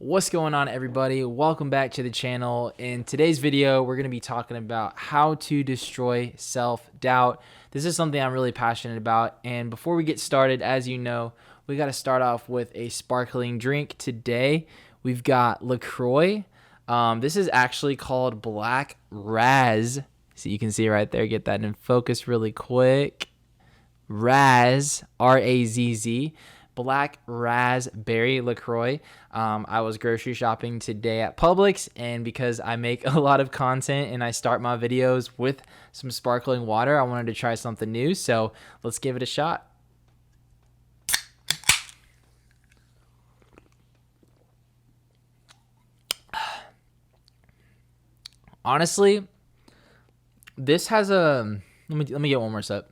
What's going on, everybody? Welcome back to the channel. In today's video, we're going to be talking about how to destroy self-doubt. This is something I'm really passionate about. And before we get started, as you know, we got to start off with a sparkling drink. Today, we've got LaCroix. This is actually called Black Raz. So you can see right there, get that in focus really quick. Raz, R-A-Z-Z. Black raspberry LaCroix. I was grocery shopping today at Publix, and because I make a lot of content and I start my videos with some sparkling water, I wanted to try something new, so let's give it a shot. Honestly, this has a let me get one more sip.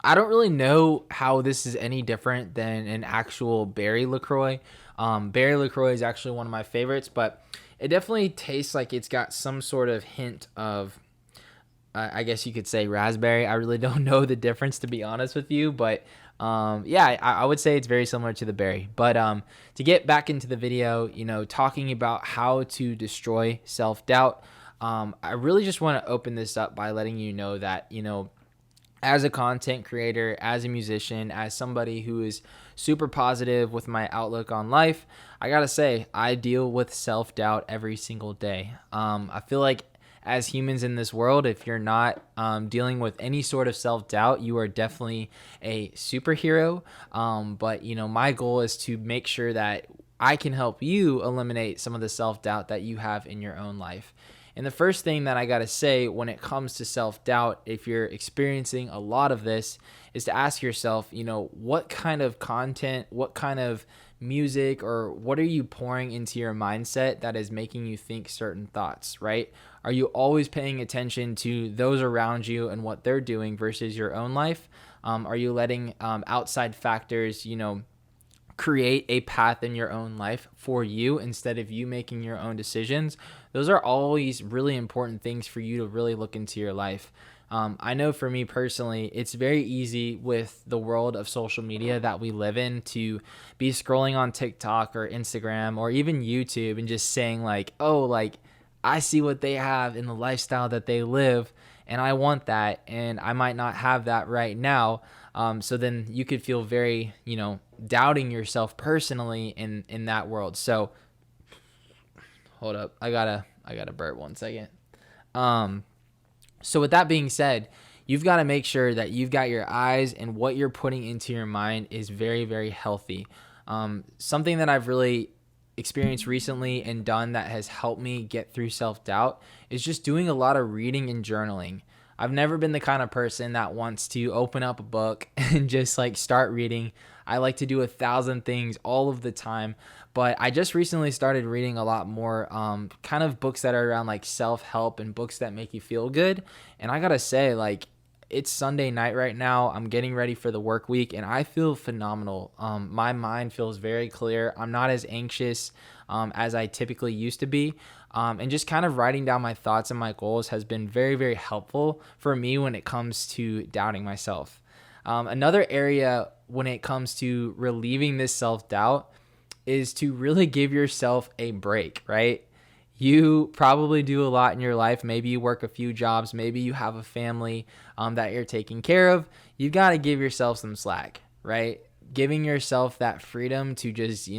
I don't really know how this is any different than an actual berry LaCroix. Berry LaCroix is actually one of my favorites, but it definitely tastes like it's got some sort of hint of, I guess you could say, raspberry. I really don't know the difference, to be honest with you, but yeah, I would say it's very similar to the berry. But to get back into the video, talking about how to destroy self-doubt, I really just want to open this up by letting you know that, as a content creator, as a musician, as somebody who is super positive with my outlook on life, I gotta say, I deal with self-doubt every single day. I feel like as humans in this world, if you're not dealing with any sort of self-doubt, you are definitely a superhero. But my goal is to make sure that I can help you eliminate some of the self-doubt that you have in your own life. And the first thing that I got to say when it comes to self-doubt, if you're experiencing a lot of this, is to ask yourself, what kind of content, what kind of music, or what are you pouring into your mindset that is making you think certain thoughts, right? Are you always paying attention to those around you and what they're doing versus your own life? Are you letting outside factors, create a path in your own life for you instead of you making your own decisions? Those are always really important things for you to really look into your life. I know for me personally, it's very easy with the world of social media that we live in to be scrolling on TikTok or Instagram or even YouTube and just saying like, oh, like I see what they have in the lifestyle that they live and I want that, and I might not have that right now. So then you could feel very, doubting yourself personally in that world. So hold up, I gotta burp 1 second. So with that being said, you've got to make sure that you've got your eyes and what you're putting into your mind is very, very healthy. Something that I've really experienced recently and done that has helped me get through self-doubt is just doing a lot of reading and journaling. I've never been the kind of person that wants to open up a book and just like start reading. I like to do 1,000 things all of the time, but I just recently started reading a lot more kind of books that are around like self-help and books that make you feel good. And I gotta say, like, it's Sunday night right now. I'm getting ready for the work week and I feel phenomenal. My mind feels very clear. I'm not as anxious as I typically used to be. And just kind of writing down my thoughts and my goals has been very, very helpful for me when it comes to doubting myself. Another area when it comes to relieving this self-doubt is to really give yourself a break, right? You probably do a lot in your life. Maybe you work a few jobs. Maybe you have a family that you're taking care of. You've got to give yourself some slack, right? Giving yourself that freedom to just,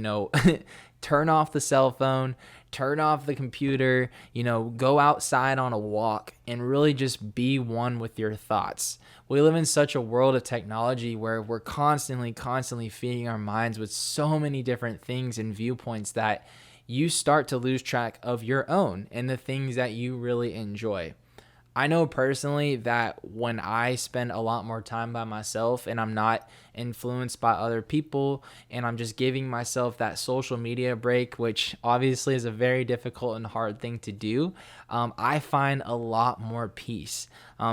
turn off the cell phone, turn off the computer, go outside on a walk and really just be one with your thoughts. We live in such a world of technology where we're constantly feeding our minds with so many different things and viewpoints that you start to lose track of your own and the things that you really enjoy. I know personally that when I spend a lot more time by myself and I'm not influenced by other people and I'm just giving myself that social media break, which obviously is a very difficult and hard thing to do, I find a lot more peace.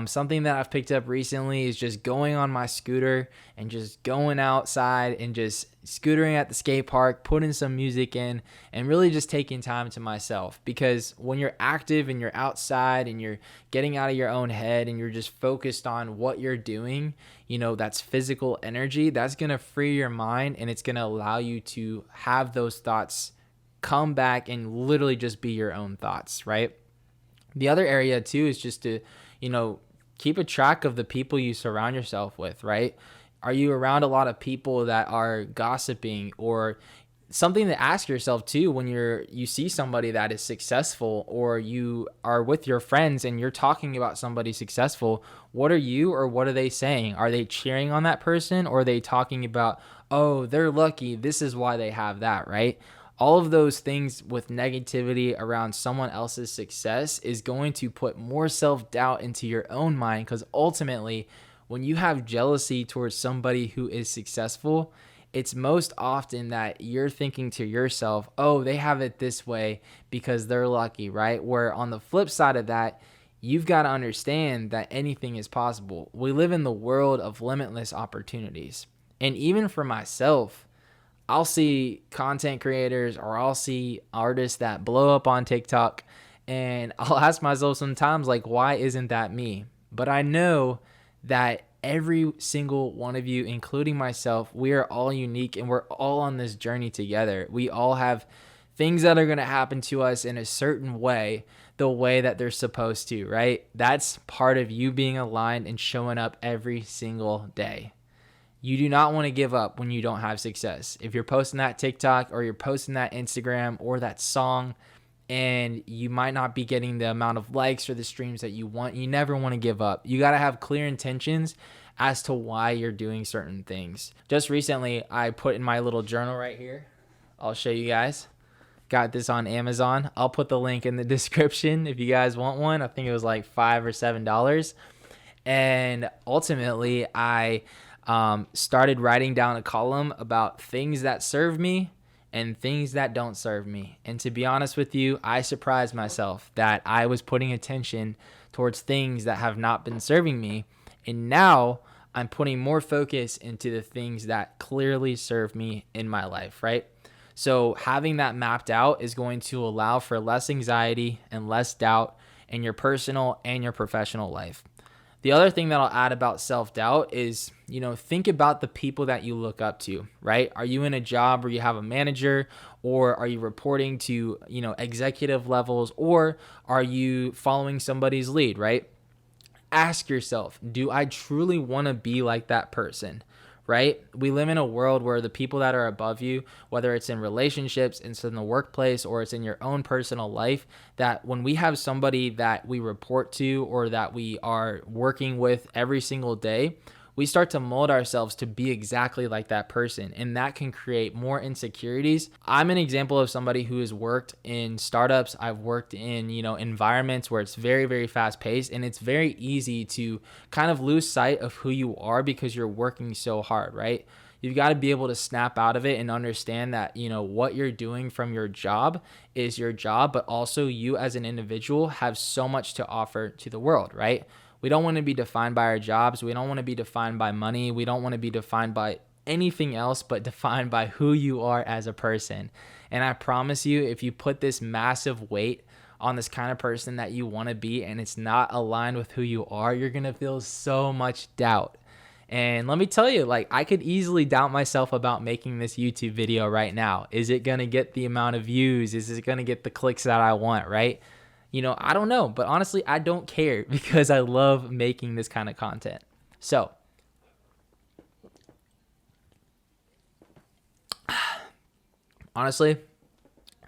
Something that I've picked up recently is just going on my scooter and just going outside and just scootering at the skate park, putting some music in, and really just taking time to myself. Because when you're active and you're outside and you're getting out of your own head and you're just focused on what you're doing, that's physical energy, that's going to free your mind, and it's going to allow you to have those thoughts come back and literally just be your own thoughts, right? The other area too is just to, keep a track of the people you surround yourself with, right? Are you around a lot of people that are gossiping? Or something to ask yourself too, when you see somebody that is successful, or you are with your friends and you're talking about somebody successful, what are they saying? Are they cheering on that person, or are they talking about, oh, they're lucky, this is why they have that, right? All of those things with negativity around someone else's success is going to put more self-doubt into your own mind, because ultimately, when you have jealousy towards somebody who is successful, it's most often that you're thinking to yourself, oh, they have it this way because they're lucky, right? Where on the flip side of that, you've got to understand that anything is possible. We live in the world of limitless opportunities. And even for myself, I'll see content creators or I'll see artists that blow up on TikTok, and I'll ask myself sometimes, like, why isn't that me? But I know that every single one of you, including myself, we are all unique and we're all on this journey together. We all have things that are going to happen to us in a certain way, the way that they're supposed to, right? That's part of you being aligned and showing up every single day. You do not want to give up when you don't have success. If you're posting that TikTok or you're posting that Instagram or that song and you might not be getting the amount of likes or the streams that you want, you never want to give up. You got to have clear intentions as to why you're doing certain things. Just recently, I put in my little journal right here. I'll show you guys. Got this on Amazon. I'll put the link in the description if you guys want one. I think it was like $5 or $7. And ultimately, I started writing down a column about things that serve me and things that don't serve me. And to be honest with you, I surprised myself that I was putting attention towards things that have not been serving me. And now I'm putting more focus into the things that clearly serve me in my life, right? So having that mapped out is going to allow for less anxiety and less doubt in your personal and your professional life. The other thing that I'll add about self-doubt is, think about the people that you look up to, right? Are you in a job where you have a manager, or are you reporting to, executive levels, or are you following somebody's lead, right? Ask yourself, do I truly want to be like that person? Right? We live in a world where the people that are above you, whether it's in relationships, it's in the workplace, or it's in your own personal life, that when we have somebody that we report to or that we are working with every single day, we start to mold ourselves to be exactly like that person, and that can create more insecurities. I'm an example of somebody who has worked in startups. I've worked in, environments where it's very, very fast paced, and it's very easy to kind of lose sight of who you are because you're working so hard, right? You've got to be able to snap out of it and understand that, what you're doing from your job is your job, but also you as an individual have so much to offer to the world, right? We don't want to be defined by our jobs. We don't want to be defined by money. We don't want to be defined by anything else but defined by who you are as a person. And I promise you, if you put this massive weight on this kind of person that you want to be and it's not aligned with who you are, you're going to feel so much doubt. And let me tell you, I could easily doubt myself about making this YouTube video right now. Is it going to get the amount of views? Is it going to get the clicks that I want, right? I don't know, but honestly, I don't care because I love making this kind of content. So, honestly,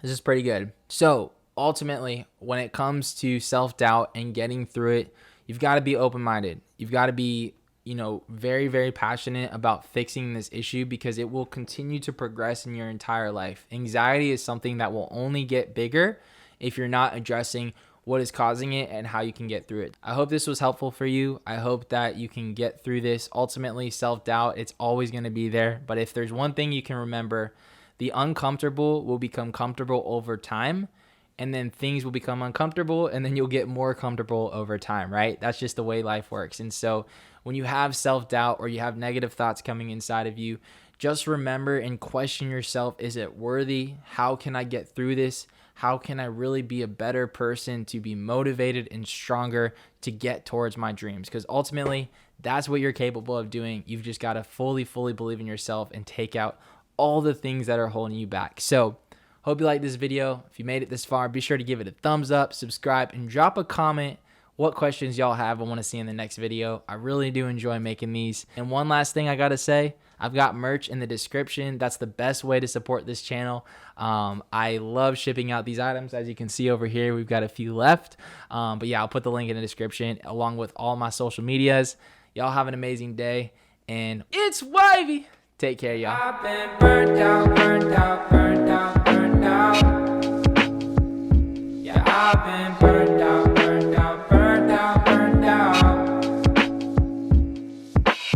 this is pretty good. So, ultimately, when it comes to self-doubt and getting through it, you've got to be open-minded. You've got to be, very, very passionate about fixing this issue because it will continue to progress in your entire life. Anxiety is something that will only get bigger if you're not addressing what is causing it and how you can get through it. I hope this was helpful for you. I hope that you can get through this. Ultimately, self-doubt, it's always going to be there. But if there's one thing you can remember, the uncomfortable will become comfortable over time, and then things will become uncomfortable, and then you'll get more comfortable over time, right? That's just the way life works. And so when you have self-doubt or you have negative thoughts coming inside of you, just remember and question yourself, is it worthy? How can I get through this? How can I really be a better person to be motivated and stronger to get towards my dreams? Because ultimately, that's what you're capable of doing. You've just got to fully believe in yourself and take out all the things that are holding you back. So hope you liked this video. If you made it this far, be sure to give it a thumbs up, subscribe, and drop a comment what questions y'all have I want to see in the next video. I really do enjoy making these. And one last thing I got to say, I've got merch in the description. That's the best way to support this channel. I love shipping out these items. As you can see over here, we've got a few left. But yeah, I'll put the link in the description along with all my social medias. Y'all have an amazing day. And it's Wavy. Take care, y'all.